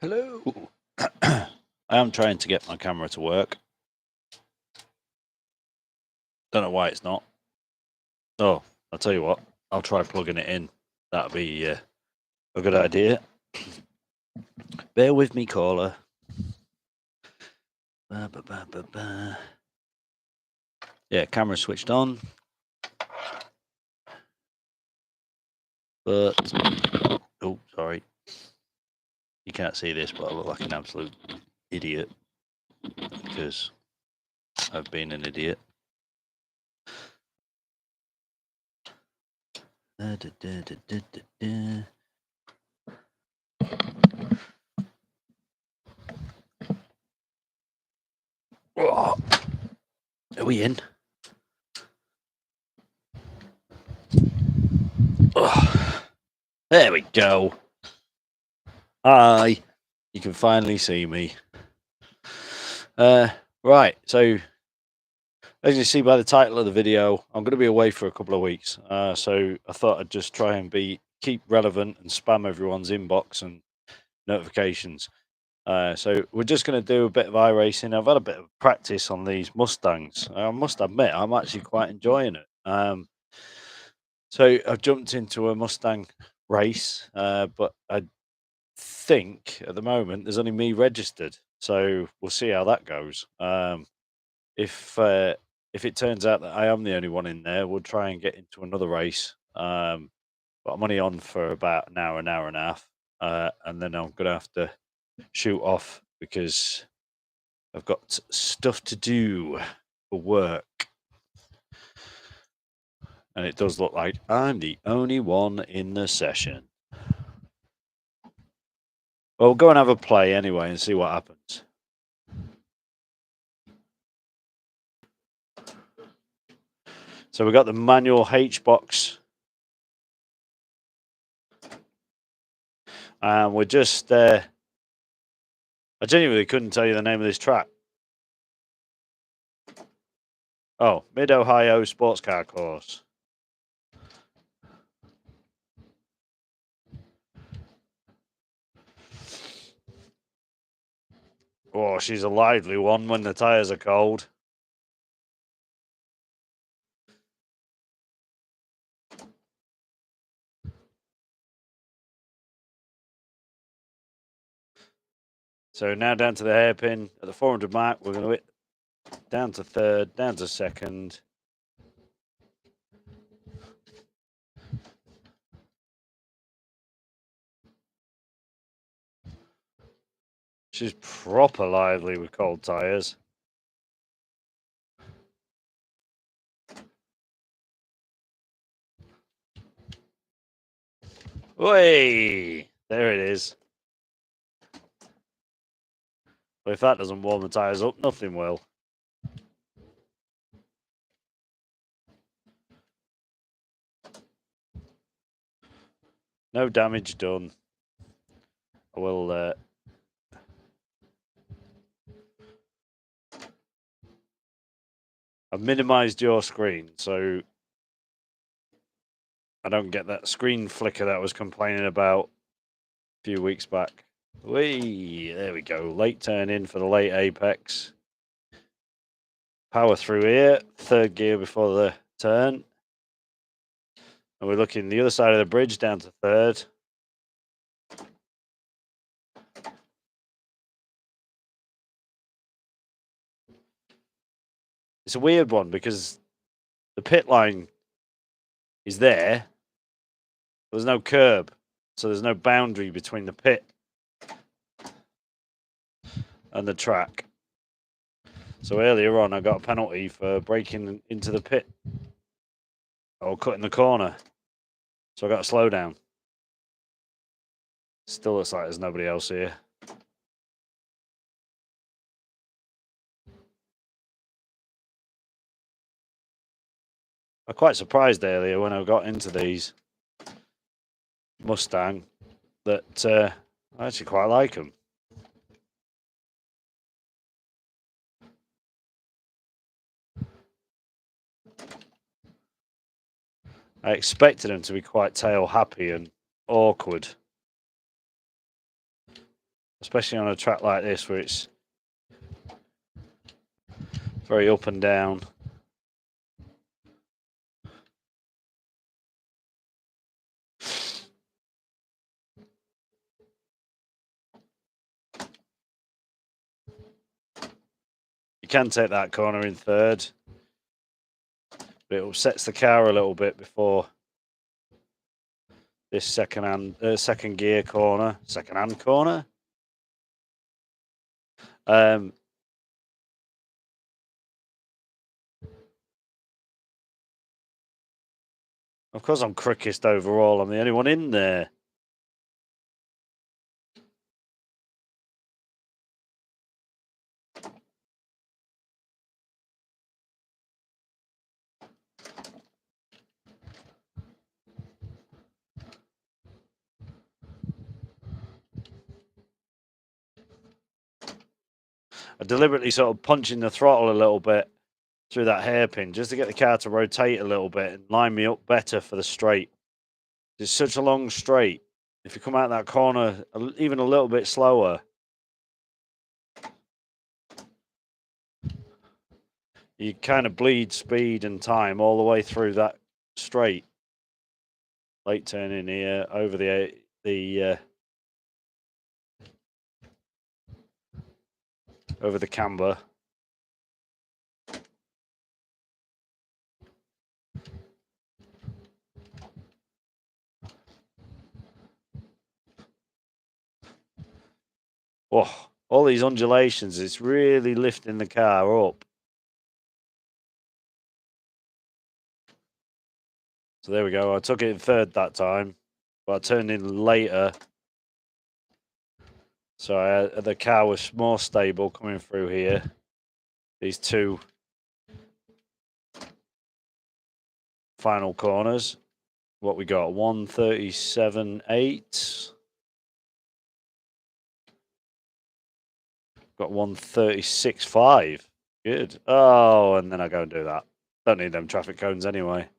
Hello. I am trying to get my camera to work. Don't know why it's not. Oh, I'll tell you what. I'll try plugging it in. That'll be a good idea. Bear with me, caller. Yeah, camera switched on. But, oh, sorry. You can't see this, but I look like an absolute idiot. Because I've been an idiot. Oh, are we in? Oh, there we go. Hi. You can finally see me. Right, so as you see by the title of the video, I'm going to be away for a couple of weeks. So I thought I'd just try and keep relevant and spam everyone's inbox and notifications. So we're just going to do a bit of iRacing. I've had a bit of practice on these Mustangs. I must admit, I'm actually quite enjoying it. So I've jumped into a Mustang race, but I think at the moment there's only me registered. So we'll see how that goes. If it turns out that I am the only one in there, we'll try and get into another race. But I'm only on for about an hour and a half, and then I'm going to have to shoot off because I've got stuff to do for work. And it does look like I'm the only one in the session. Well, we'll go and have a play anyway and see what happens. So we've got the manual H-box. And we're just... I genuinely couldn't tell you the name of this track. Oh, Mid-Ohio Sports Car Course. Oh, she's a lively one when the tyres are cold. So now down to the hairpin at the 400 mark. We're going to hit down to third, down to second. She's proper lively with cold tyres. Way there it is. But if that doesn't warm the tyres up, nothing will. No damage done. I will... I've minimized your screen, so I don't get that screen flicker that I was complaining about a few weeks back. Whee! There we go. Late turn in for the late apex. Power through here. Third gear before the turn. And we're looking the other side of the bridge down to third. It's a weird one because the pit line is there. There's no curb, so there's no boundary between the pit and the track. So earlier on, I got a penalty for braking into the pit or cutting the corner. So I got to slow down. Still looks like there's nobody else here. I'm quite surprised earlier when I got into these Mustang that I actually quite like them. I expected them to be quite tail happy and awkward. especially on a track like this where it's very up and down. You can take that corner in third, but it upsets the car a little bit before this second gear corner, second-hand corner. Of course, I'm quickest overall. I'm the only one in there. I deliberately sort of punching the throttle a little bit through that hairpin just to get the car to rotate a little bit and line me up better for the straight. It's such a long straight. If you come out that corner even a little bit slower, you kind of bleed speed and time all the way through that straight. Late turn in here over over the camber. Oh, all these undulations, it's really lifting the car up. So there we go. I took it in third that time, but I turned in later. So the car was more stable coming through here. These two final corners. What we got? 137.8. Got 136.5. Good. Oh, and then I go and do that. Don't need them traffic cones anyway.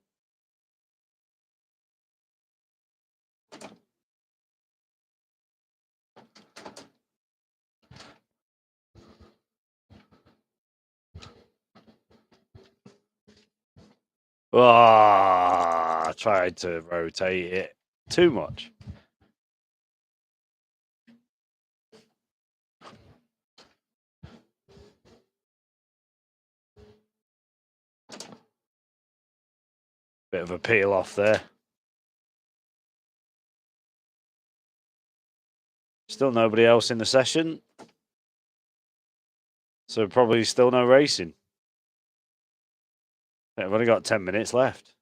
Ah, I tried to rotate it too much. Bit of a peel off there. Still nobody else in the session. So probably still no racing. I've only got 10 minutes left.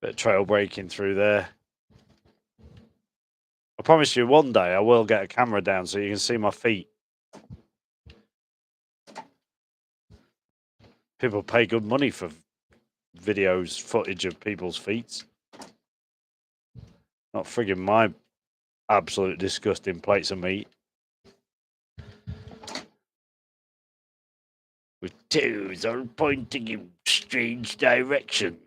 Bit of trail braking through there. I promise you one day I will get a camera down so you can see my feet. People pay good money for videos, footage of people's feet. Not frigging my absolute disgusting plates of meat. With toes all pointing in strange directions.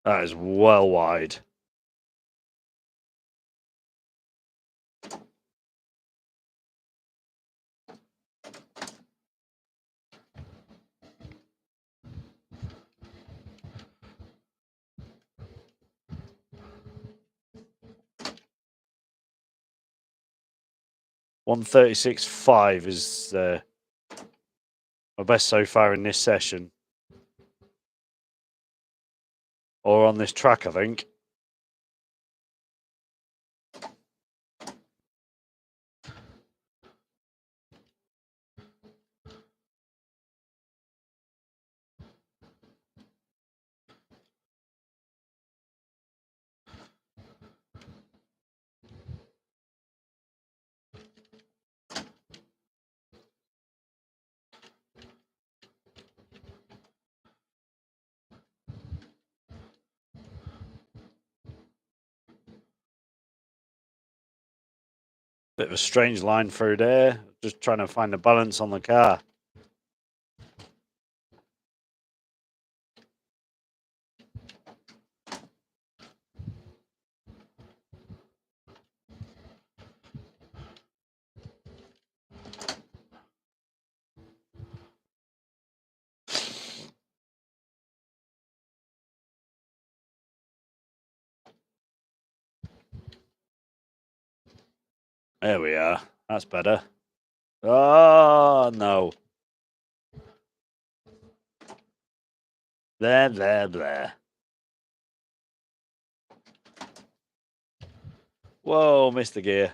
That is well wide. .136.5 is my best so far in this session. Or on this track, I think. Bit of a strange line through there. Just trying to find a balance on the car. There we are. That's better. Oh, no. There. Whoa, missed the gear.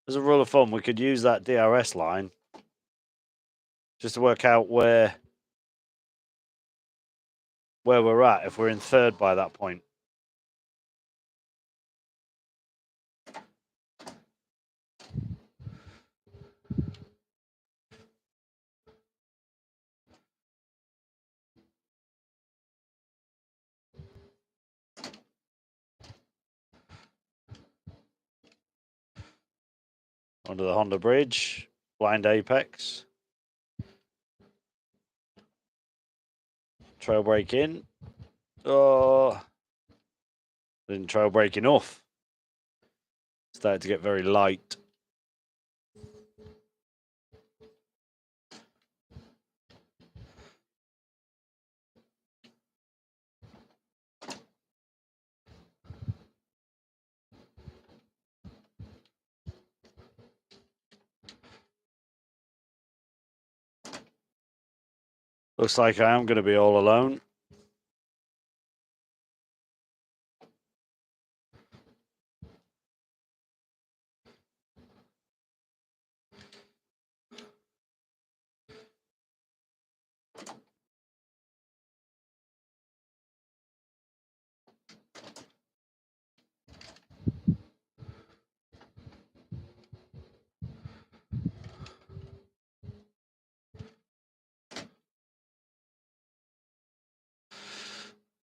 As a rule of thumb, we could use that DRS line just to work out where we're at if we're in third by that point. Under the Honda bridge, blind apex. Trail brake in. Oh, didn't trail brake enough. Started to get very light. Looks like I am going to be all alone.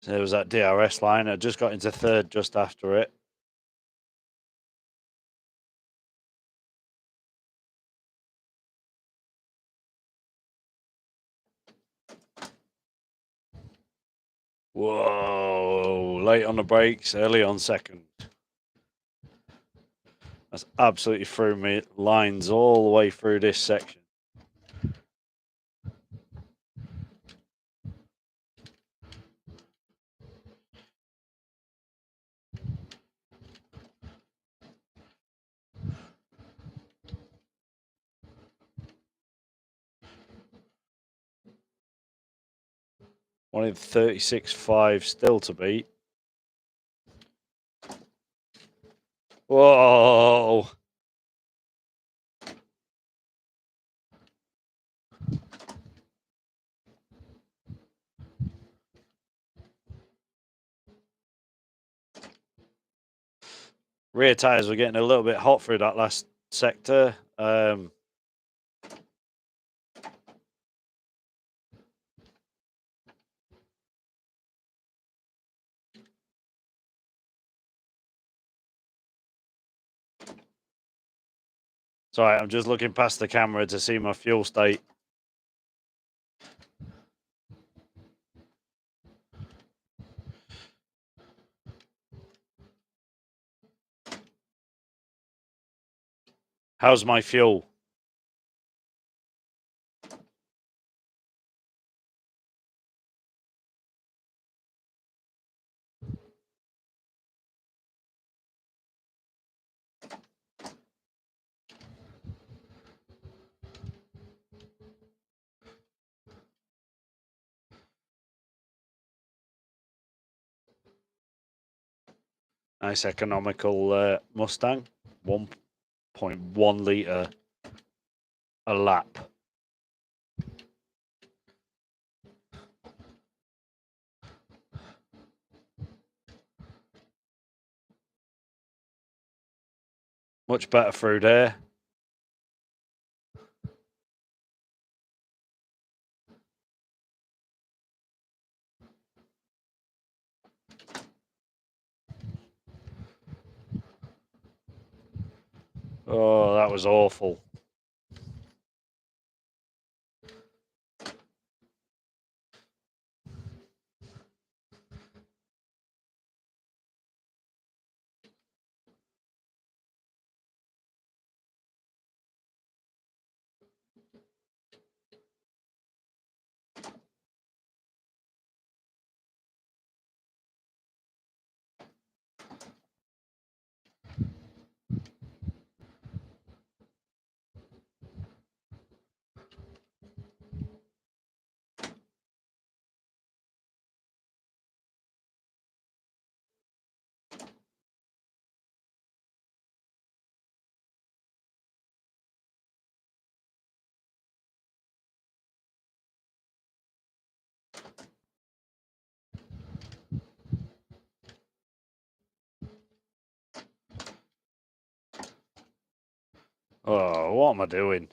So there was that DRS line. I just got into third just after it. Whoa, late on the brakes, early on second. That's absolutely threw me lines all the way through this section. Wanted 36.5 still to beat. Whoa. Rear tyres were getting a little bit hot through that last sector. Sorry, I'm just looking past the camera to see my fuel state. How's my fuel? Nice economical Mustang. 1.1 litre a lap. Much better through there. Oh, that was awful. Oh, what am I doing?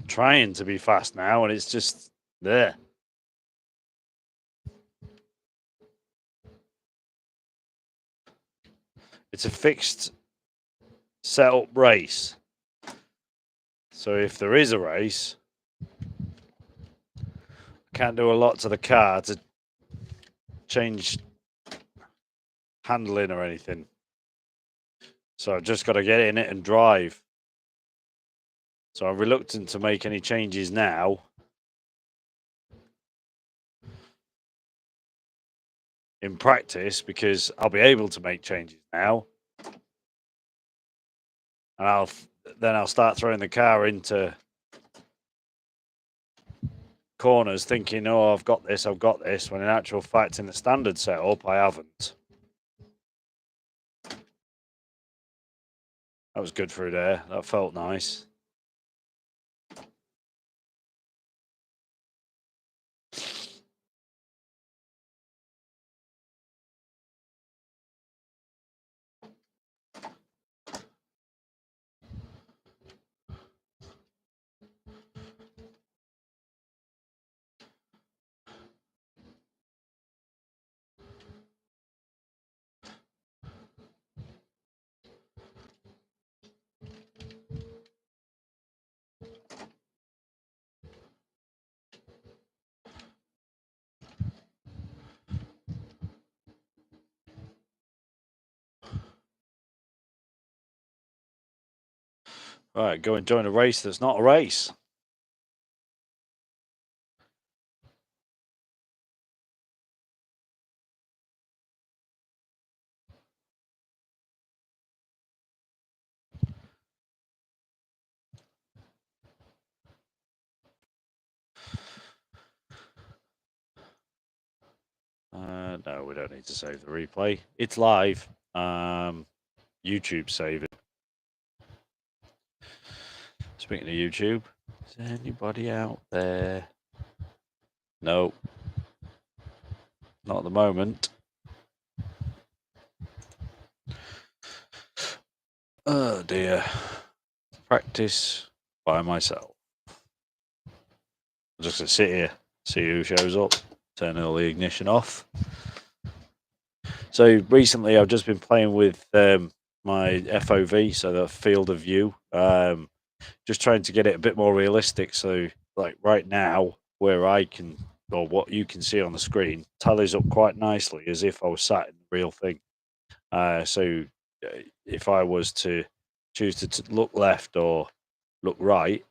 Trying to be fast now, and it's just there. It's a fixed setup race. So if there is a race, I can't do a lot to the car to change handling or anything. So I've just got to get in it and drive. So I'm reluctant to make any changes now. In practice, because I'll be able to make changes now. And I'll start throwing the car into corners thinking, oh, I've got this, when in actual fact in the standard setup I haven't. That was good through there. That felt nice. Right, go and join a race that's not a race. No, we don't need to save the replay. It's live. YouTube save it. Speaking of YouTube, is anybody out there? No, not at the moment. Oh dear. Practice by myself. I'm just gonna sit here, see who shows up, turn all the ignition off. So recently, I've just been playing with my FOV, so the field of view, just trying to get it a bit more realistic. So, like right now, where I can, or what you can see on the screen, tallies up quite nicely as if I was sat in the real thing. So, if I was to choose to look left or look right,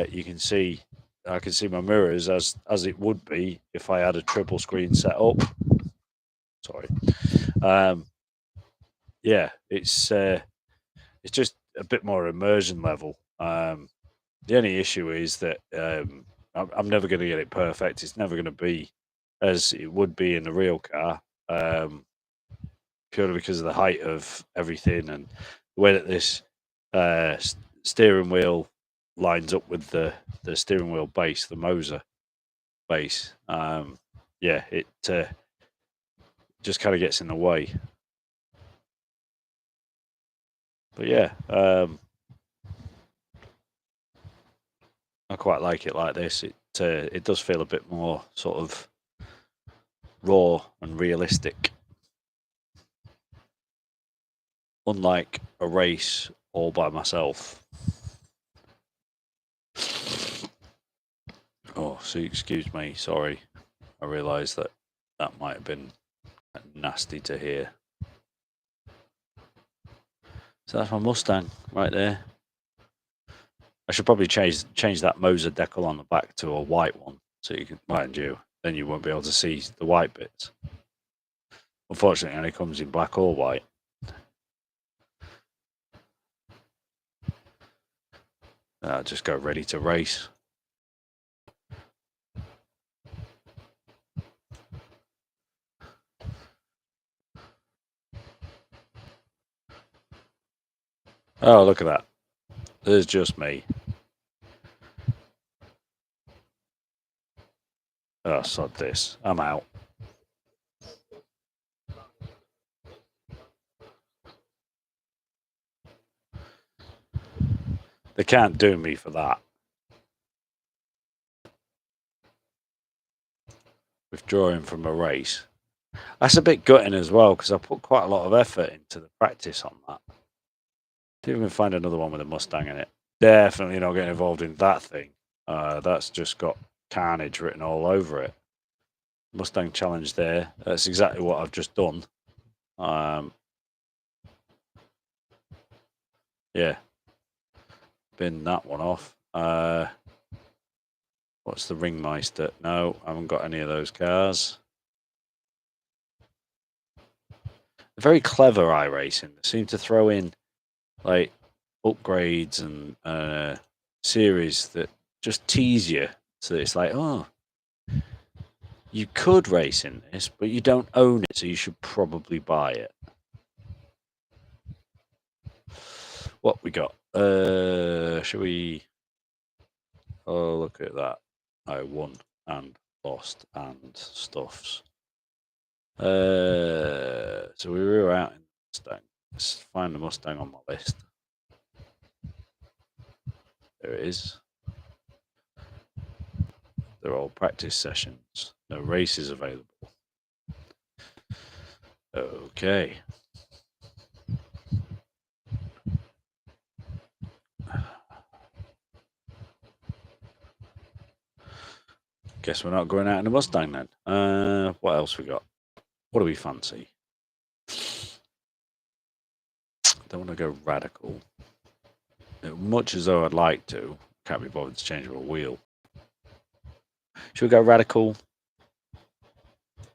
you can see I can see my mirrors as it would be if I had a triple screen set up. Sorry. Yeah, it's just a bit more immersion level. The only issue is that I'm never going to get it perfect. It's never going to be as it would be in a real car, purely because of the height of everything and the way that this steering wheel lines up with the steering wheel base, the Moser base. Yeah, it just kind of gets in the way. But yeah, I quite like it like this. It does feel a bit more sort of raw and realistic, unlike a race all by myself. Oh, so excuse me, sorry. I realised that might have been nasty to hear. So that's my Mustang right there. I should probably change that Moser decal on the back to a white one, so you can, mind you, then you won't be able to see the white bits. Unfortunately, it only comes in black or white. I'll just go ready to race. Oh, look at that. There's just me. Oh, sod this. I'm out. They can't do me for that. Withdrawing from a race. That's a bit gutting as well, because I put quite a lot of effort into the practice on that. Didn't even find another one with a Mustang in it. Definitely not getting involved in that thing. That's just got carnage written all over it. Mustang challenge there. That's exactly what I've just done. Yeah. Bin that one off. What's the Ringmeister? No, I haven't got any of those cars. Very clever iRacing. They seem to throw in like upgrades and series that just tease you. So it's like, oh, you could race in this, but you don't own it, so you should probably buy it. What we got? Should we? Oh, look at that! I won and lost and stuffs. So we were out in the Mustang. Let's find the Mustang on my list. There it is. They're all practice sessions. No races available. Okay. Guess we're not going out in a Mustang then. What else we got? What do we fancy? Don't want to go radical. Much as though I'd like to, can't be bothered to change a wheel. Should we go radical?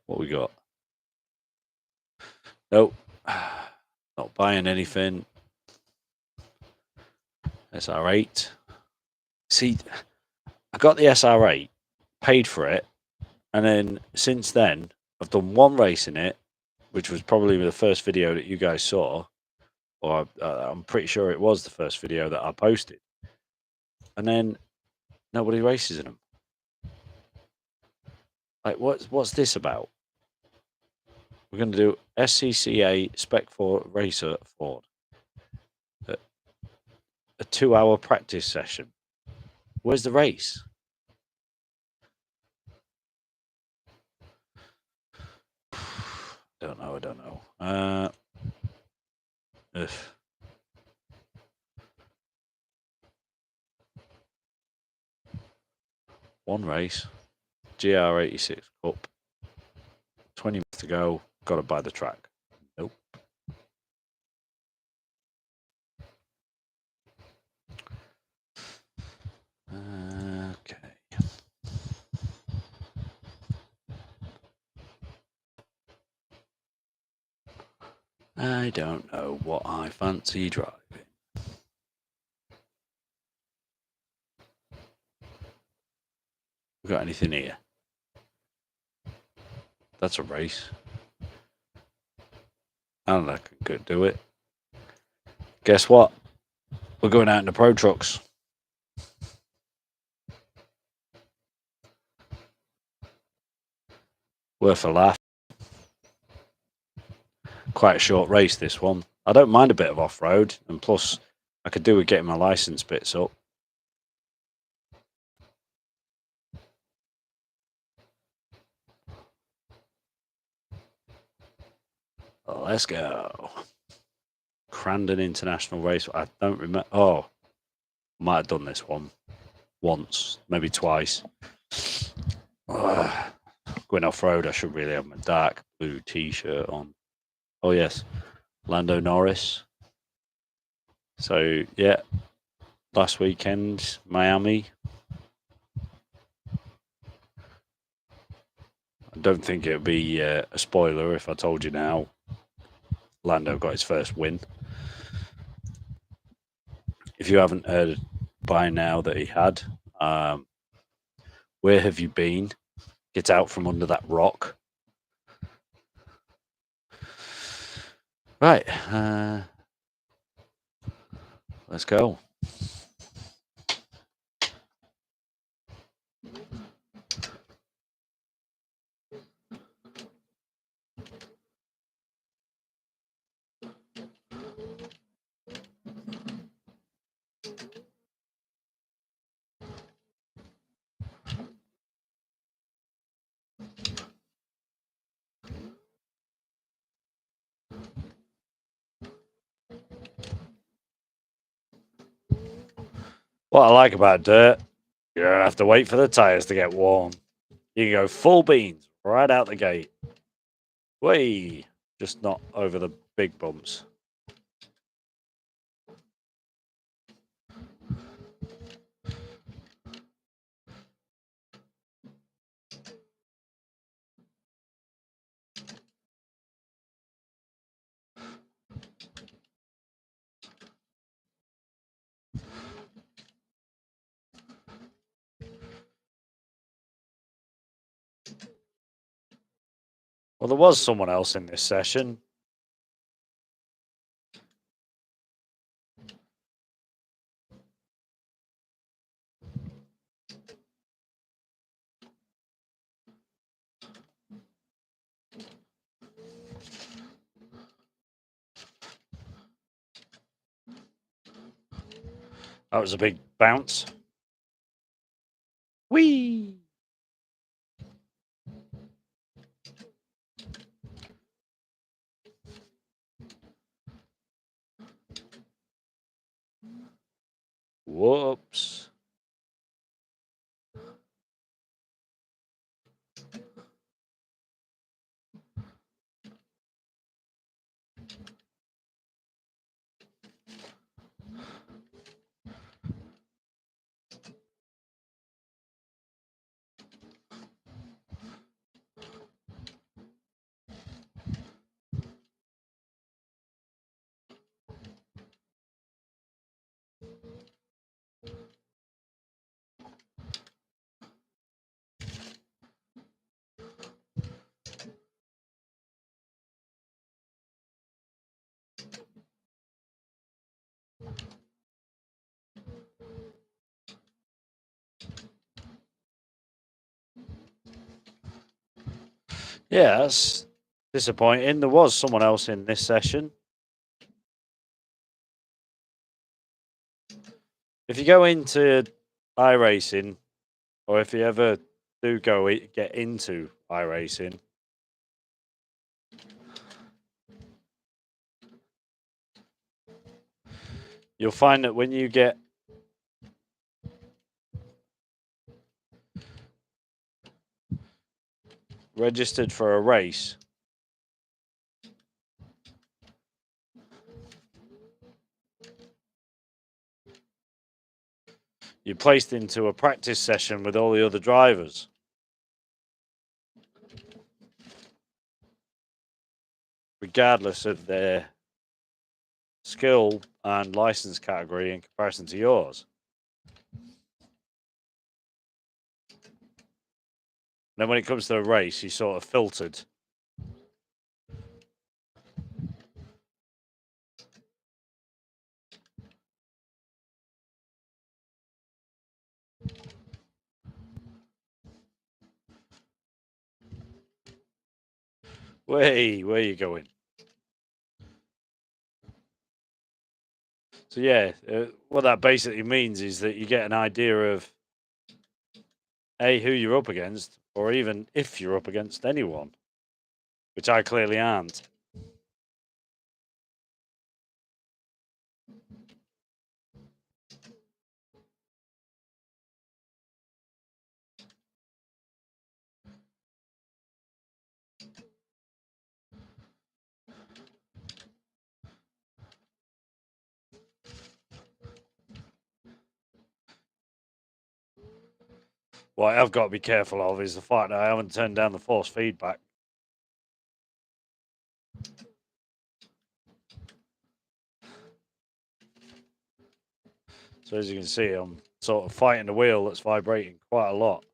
What we got? Nope. Not buying anything. SR8. See, I got the SR8, paid for it, and then since then, I've done one race in it, which was probably the first video that you guys saw, or I'm pretty sure it was the first video that I posted. And then nobody races in them. Like, what's this about? We're going to do SCCA Spec 4 Racer Ford. A 2-hour practice session. Where's the race? I don't know. One race. GR86 Cup. 20 minutes to go. Got to buy the track. Nope. Okay. I don't know what I fancy driving. We got anything here? That's a race. I don't know if I could do it. Guess what? We're going out in the pro trucks. Worth a laugh. Quite a short race, this one. I don't mind a bit of off-road, and plus I could do with getting my license bits up. Let's go. Crandon International Race. I don't remember. Oh, might have done this one once, maybe twice. Going off-road, I should really have my dark blue t-shirt on. Oh, yes. Lando Norris. So, yeah. Last weekend, Miami. I don't think it would be a spoiler if I told you now. Lando got his first win. If you haven't heard by now that he had, where have you been? Get out from under that rock. Right. Let's go. What I like about dirt, you don't have to wait for the tyres to get warm. You can go full beans right out the gate. Way, just not over the big bumps. Well, there was someone else in this session. That was a big bounce. Whee! Whoops. Yeah, that's disappointing. There was someone else in this session. If you go into iRacing, or if you ever do get into iRacing, you'll find that when you get registered for a race, you're placed into a practice session with all the other drivers. Regardless of their skill and license category in comparison to yours. Then when it comes to a race, you're sort of filtered. Where are you going? So yeah, what that basically means is that you get an idea of who you're up against, or even if you're up against anyone, which I clearly aren't. What I've got to be careful of is the fact that I haven't turned down the force feedback. So as you can see, I'm sort of fighting the wheel that's vibrating quite a lot.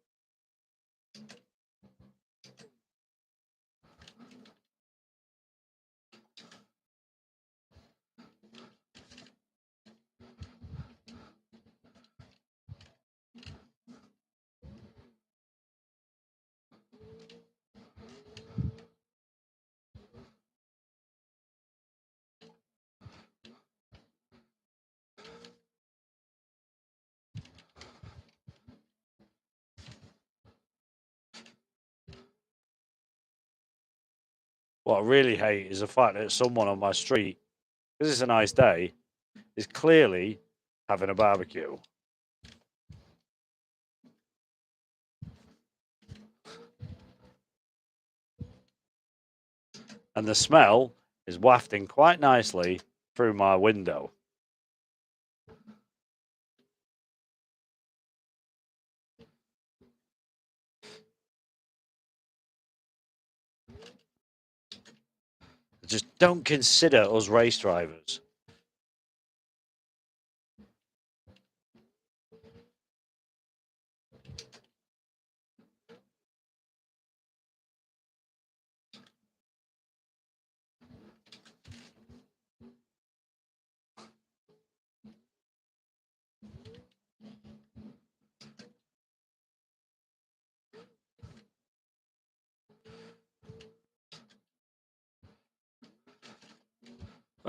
What I really hate is the fact that someone on my street, because it's a nice day, is clearly having a barbecue. And the smell is wafting quite nicely through my window. Just don't consider us race drivers.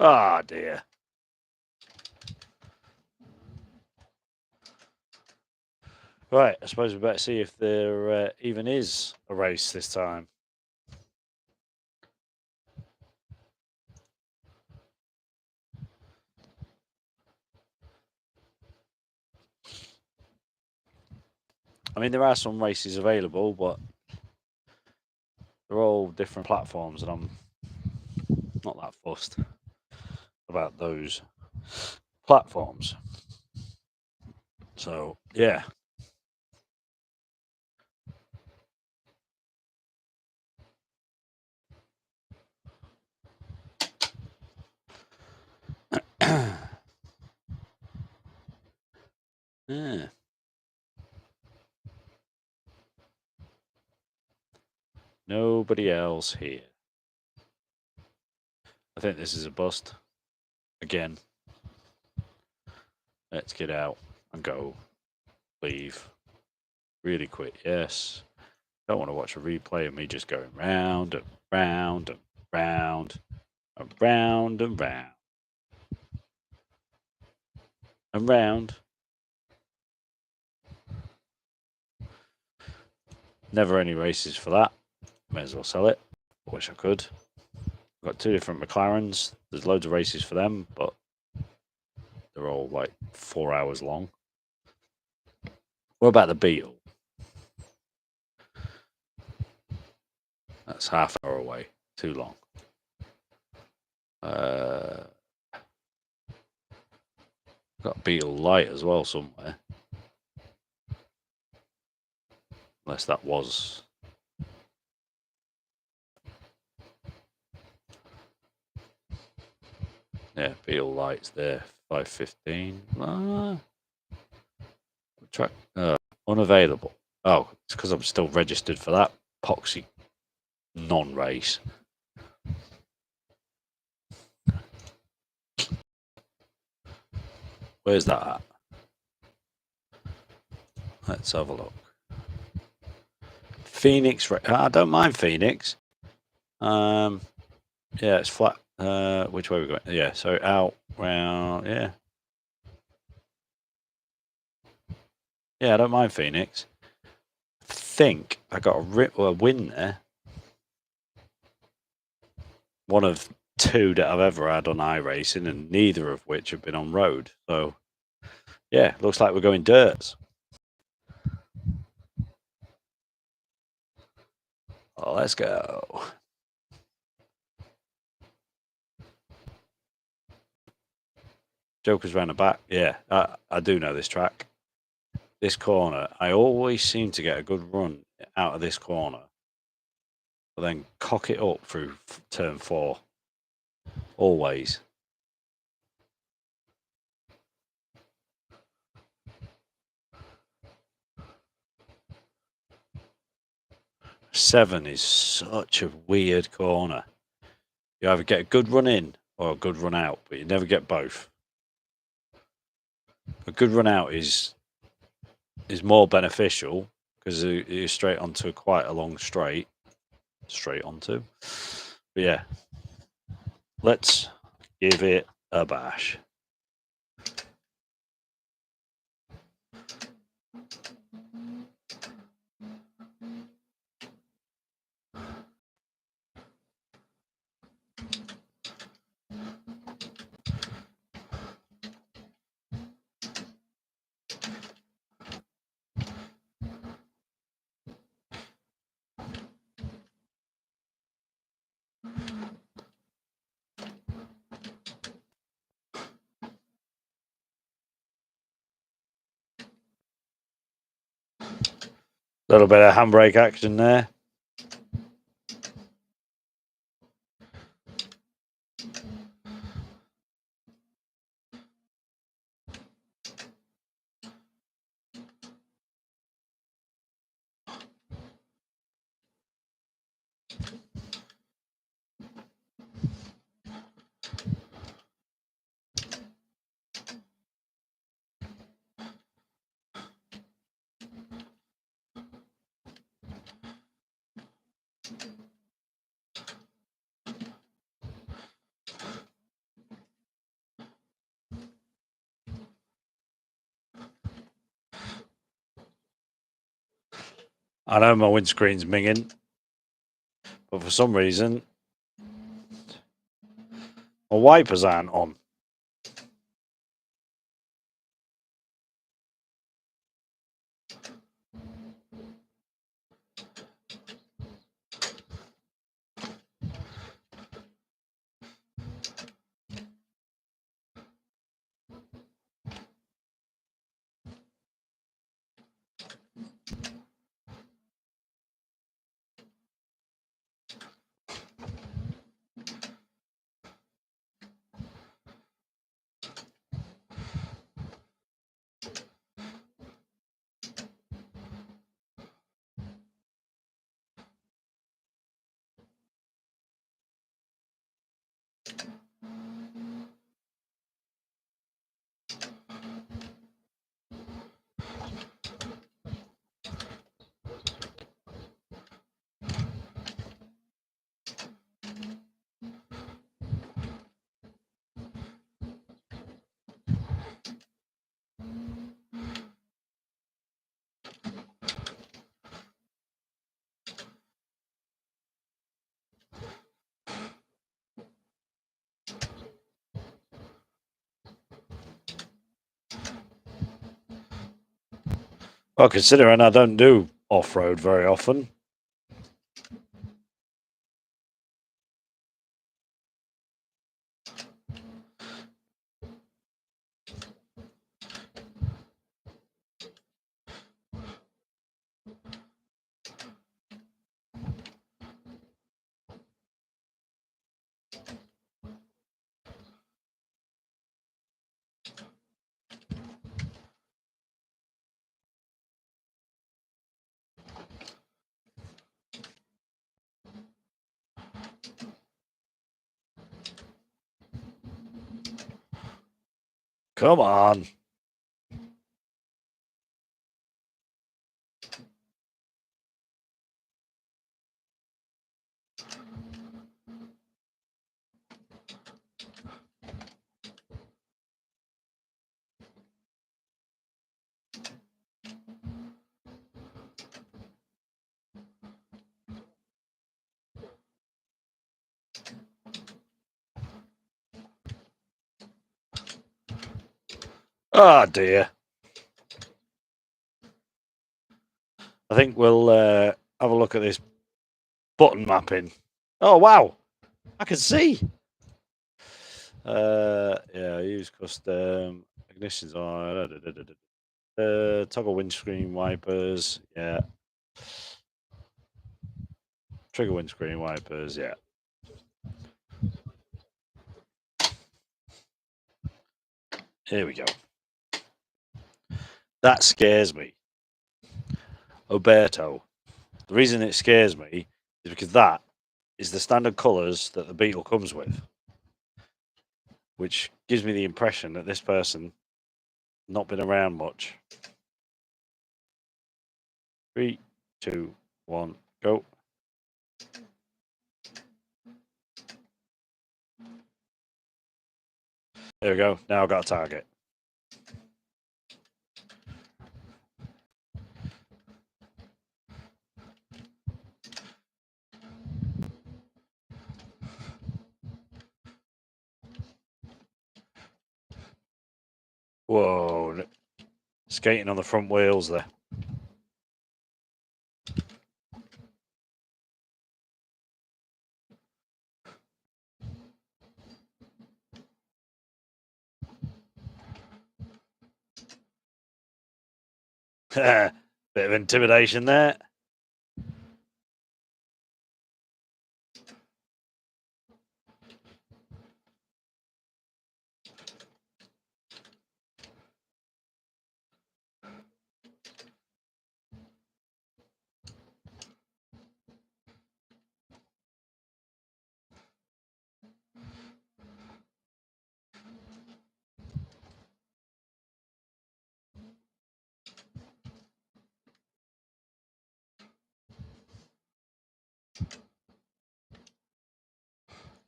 Ah, dear. Right, I suppose we better see if there even is a race this time. I mean, there are some races available, but they're all different platforms, and I'm not that fussed about those platforms. So, yeah. Yeah. Nobody else here. I think this is a bust. Again. Let's get out and go. Leave. Really quick. Yes. Don't want to watch a replay of me just going round and round and round and round and round and round. Never any races for that. May as well sell it. I wish I could. I've got two different McLarens. There's loads of races for them, but they're all like 4 hours long. What about the Beetle? That's half an hour away. Too long. Got Beetle Light as well somewhere. Unless that was. Yeah, Beetle Light's there. 5:15. Track unavailable. Oh, it's because I'm still registered for that poxy non-race. Where's that at? Let's have a look. Phoenix. I don't mind Phoenix. Yeah, it's flat. Which way we going? Yeah, so out, round. Yeah, Yeah, I don't mind Phoenix. I think I got a win there. One of two that I've ever had on iRacing, and neither of which have been on road. So, yeah, looks like we're going dirts. Oh, let's go. Joker's round the back. Yeah, I do know this track. This corner, I always seem to get a good run out of this corner, but then cock it up through turn 4. Always. Seven is such a weird corner. You either get a good run in or a good run out, but you never get both. A good run out is more beneficial because you're straight onto quite a long straight. Straight onto. But yeah, let's give it a bash. A little bit of handbrake action there. I know my windscreen's minging, but for some reason, my wipers aren't on. Well, considering I don't do off-road very often. Come on. Oh dear. I think we'll have a look at this button mapping. Oh wow, I can see. Yeah, use custom ignitions on. Toggle windscreen wipers. Yeah. Trigger windscreen wipers. Yeah. Here we go. That scares me. Oberto. The reason it scares me is because that is the standard colours that the Beetle comes with, which gives me the impression that this person not been around much. 3, 2, 1, go. There we go. Now I've got a target. Whoa. Skating on the front wheels there. Bit of intimidation there.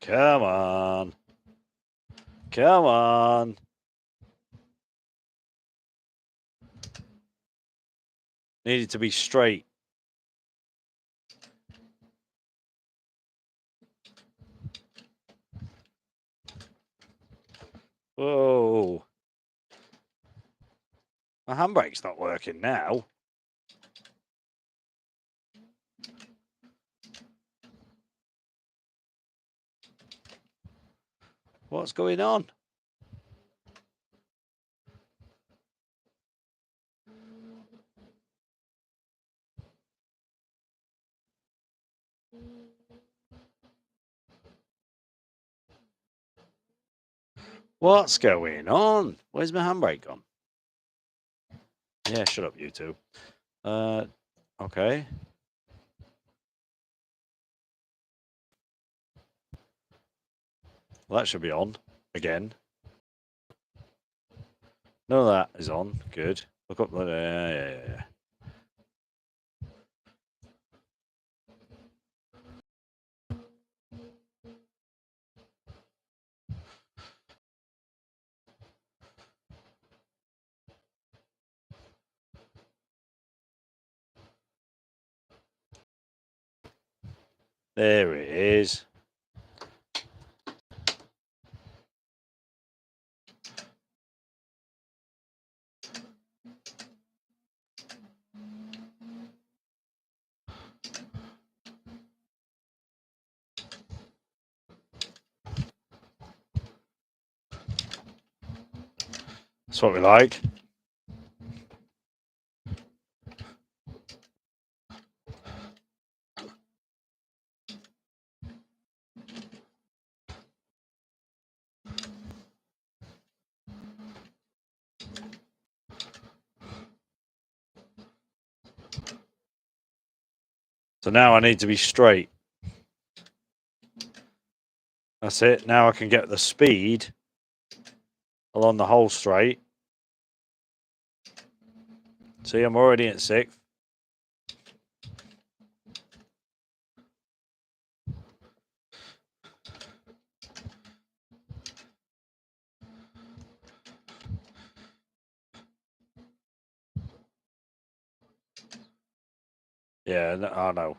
Come on. Come on. Needed to be straight. Whoa. My handbrake's not working now. What's going on? What's going on? Where's my handbrake gone? Yeah, shut up, you two. Okay. Well, that should be on again. None of that is on. Good. Look up there. Yeah. There it is. That's what we like. So now I need to be straight. That's it. Now I can get the speed along the whole straight. See, I'm already at 6th. Yeah, I know.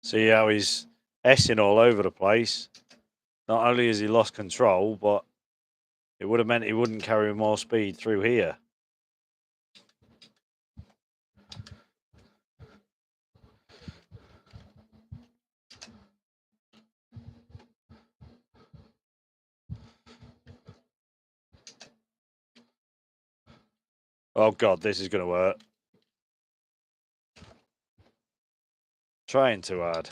See how he's S-ing all over the place. Not only has he lost control, but it would have meant he wouldn't carry more speed through here. Oh God, this is going to work. Trying too hard.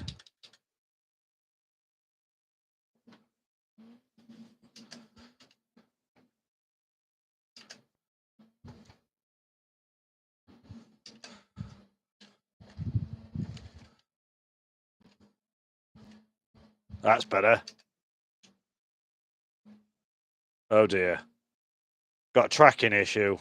That's better. Oh dear. Got a tracking issue.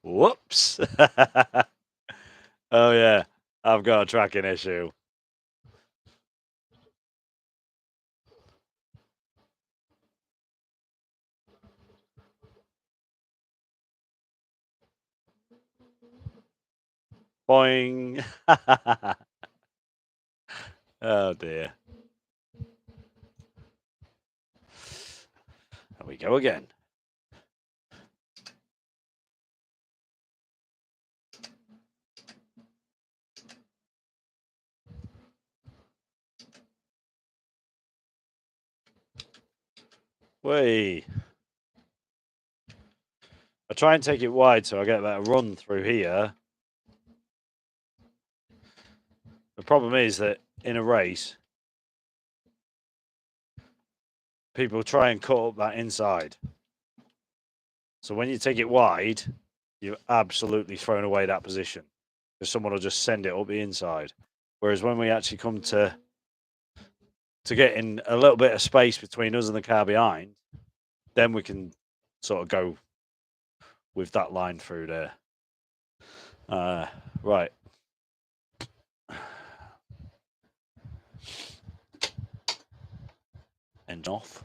Whoops. Oh yeah, I've got a tracking issue. Boing. Oh dear. There we go again. Whee. I try and take it wide so I get that run through here. The problem is that in a race, people try and cut up that inside. So when you take it wide, you've absolutely thrown away that position because someone will just send it up the inside. Whereas when we actually come to get in a little bit of space between us and the car behind, then we can sort of go with that line through there. Right. Engine off.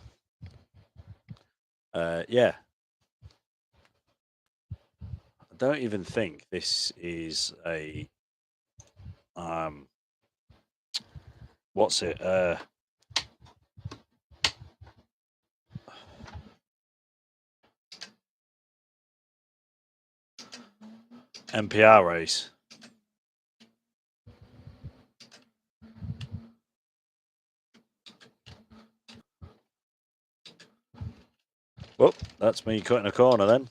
Yeah. I don't even think this is a what's it? MPR race. Well, that's me cutting a corner then.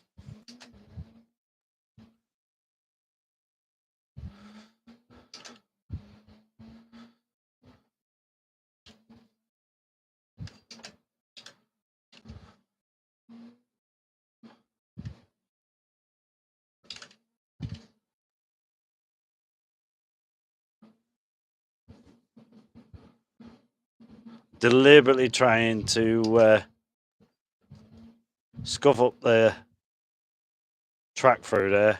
Deliberately trying to scuff up the track through there.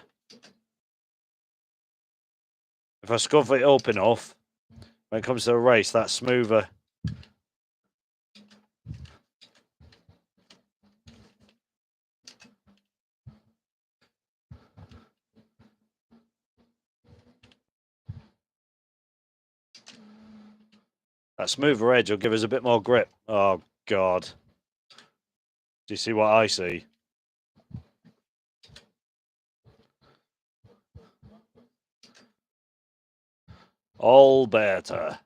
If I scuff it up enough, when it comes to a race, that's smoother. That smoother edge will give us a bit more grip. Oh, God. Do you see what I see? All better.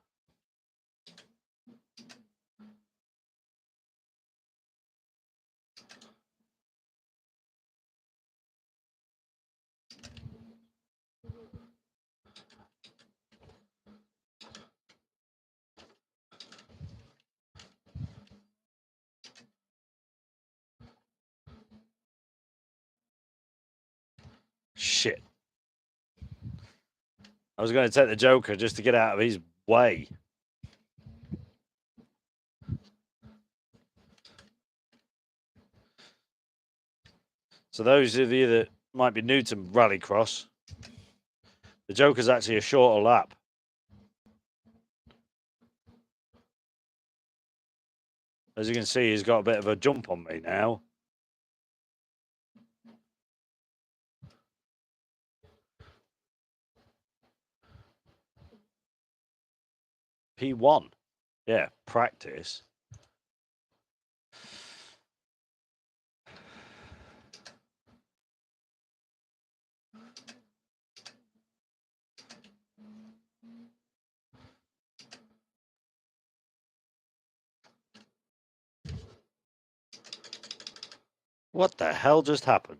Shit. I was going to take the Joker just to get out of his way. So those of you that might be new to Rallycross, the Joker's actually a shorter lap. As you can see, he's got a bit of a jump on me now. P1. Yeah, practice. What the hell just happened?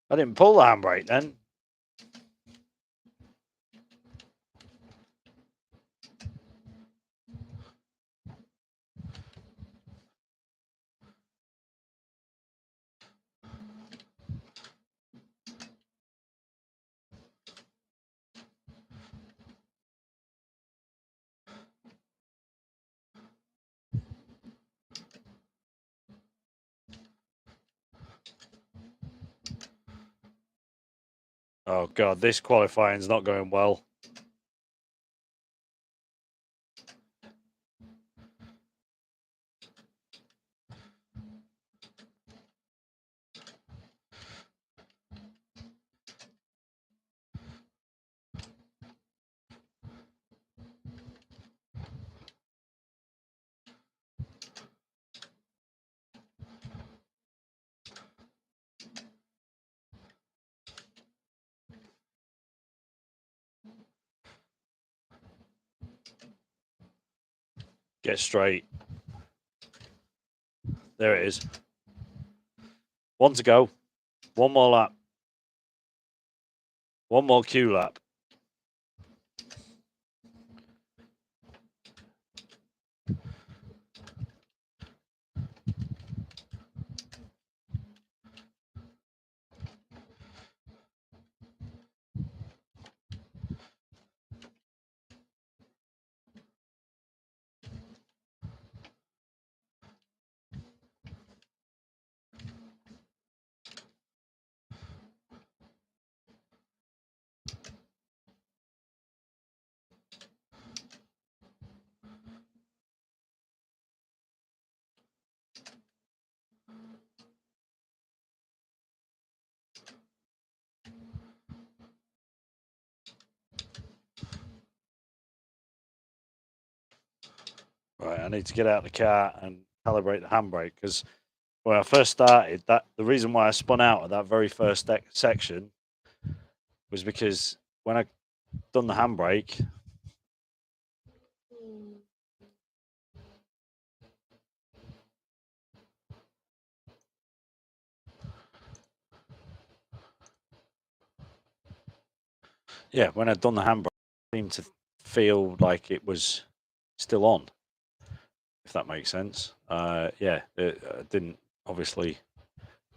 I didn't pull the handbrake then. Oh god, this qualifying's not going well. Get straight. There it is. One to go. One more lap. One more Q lap. Right, I need to get out of the car and calibrate the handbrake because when I first started, the reason why I spun out of that very first section was because when I done the handbrake, yeah, when I'd done the handbrake, it seemed to feel like it was still on, if that makes sense. Yeah, it didn't obviously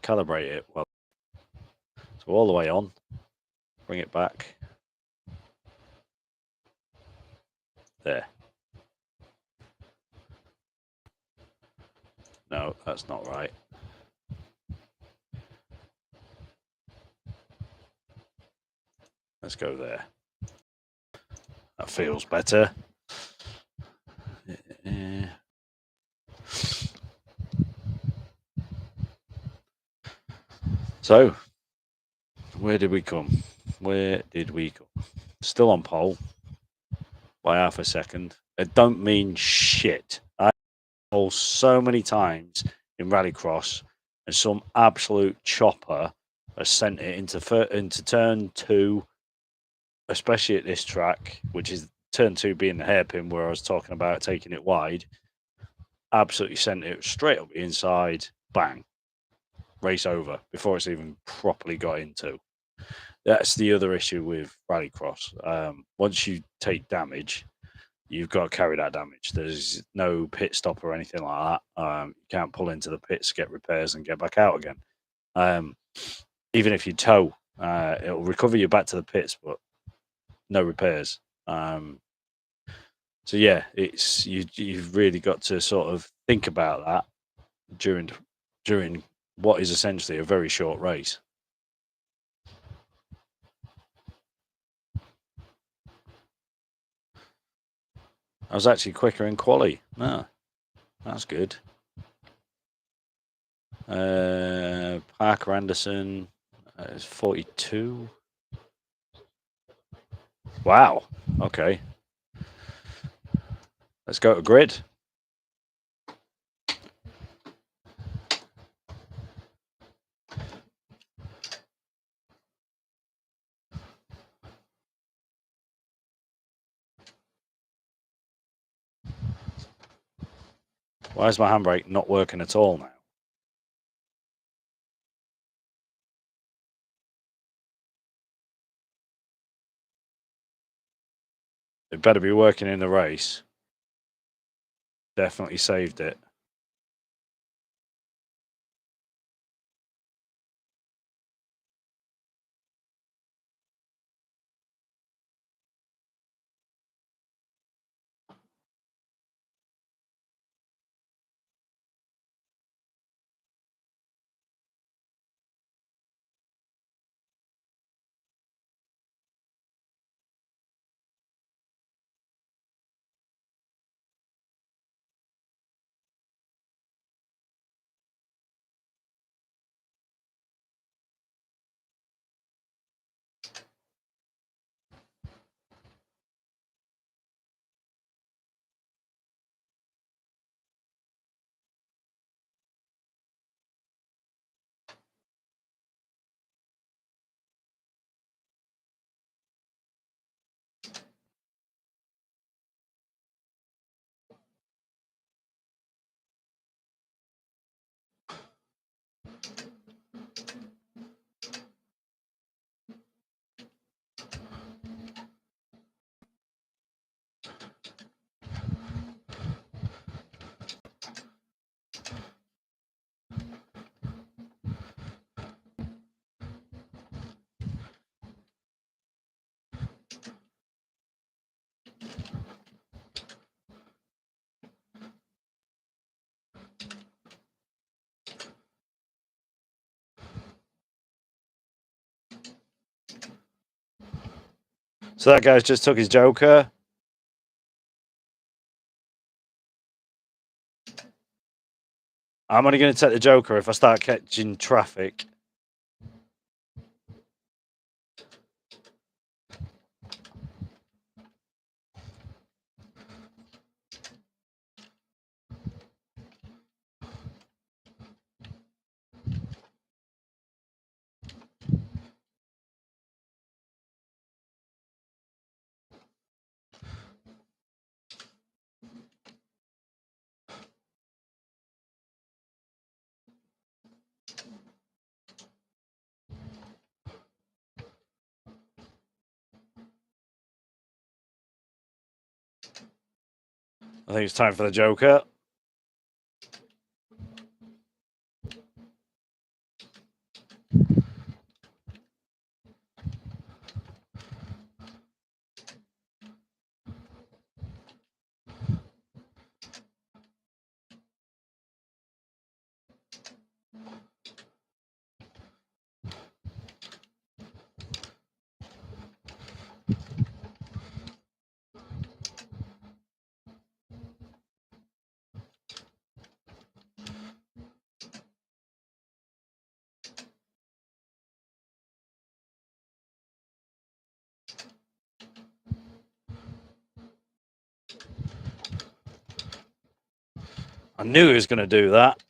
calibrate it well. So all the way on, bring it back. There. No, that's not right. Let's go there. That feels better. So, where did we come? Where did we come? Still on pole by half a second. It don't mean shit. I pole so many times in Rallycross, and some absolute chopper has sent it into turn 2, especially at this track, which is turn 2 being the hairpin where I was talking about taking it wide. Absolutely sent it straight up the inside, bang, race over before it's even properly got into. That's the other issue with Rallycross. Once you take damage, you've got to carry that damage. There's no pit stop or anything like that. You can't pull into the pits, get repairs, and get back out again. Even if you tow, it'll recover you back to the pits, but no repairs. So yeah, it's you've really got to sort of think about that during what is essentially a very short race. I was actually quicker in quali. No, that's good. Parker Anderson is 42. Wow. Okay. Let's go to grid. Why is my handbrake not working at all now? It better be working in the race. Definitely saved it. So that guy's just took his joker. I'm only going to take the joker if I start catching traffic. I think it's time for the joker. I knew he was going to do that.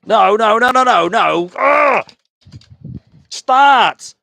No, no, no, no, no, no. Ugh! Start.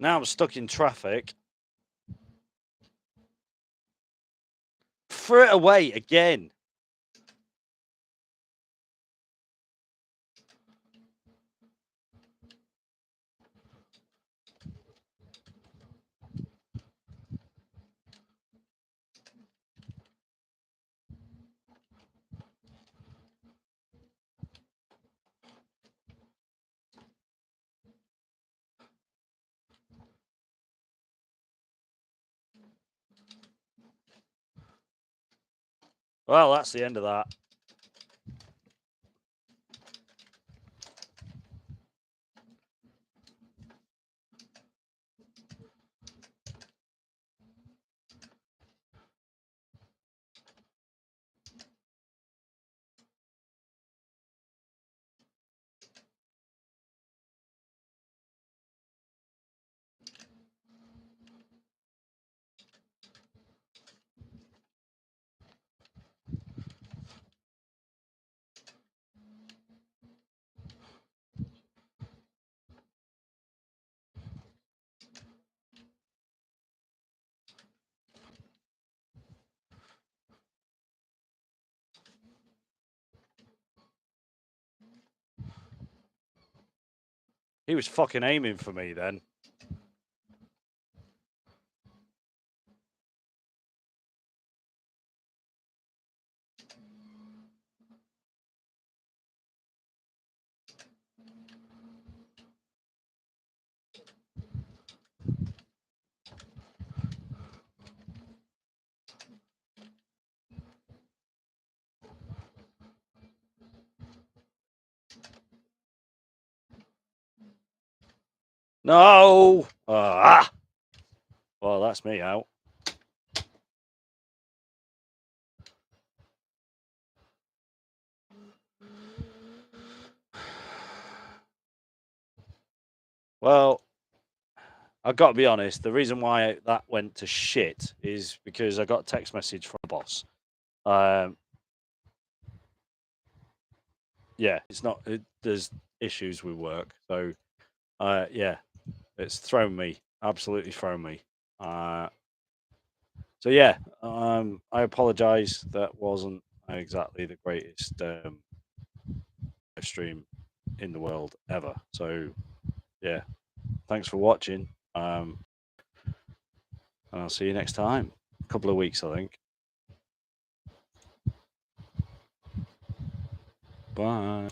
Now I'm stuck in traffic. Threw it away again. Well, that's the end of that. He was fucking aiming for me then. No! Well, that's me out. Well, I've got to be honest. The reason why that went to shit is because I got a text message from the boss. Yeah, it's not. There's issues with work, so yeah, it's thrown me, absolutely thrown me. So yeah, I apologise. That wasn't exactly the greatest stream in the world ever. So yeah, thanks for watching. And I'll see you next time. A couple of weeks, I think. Bye.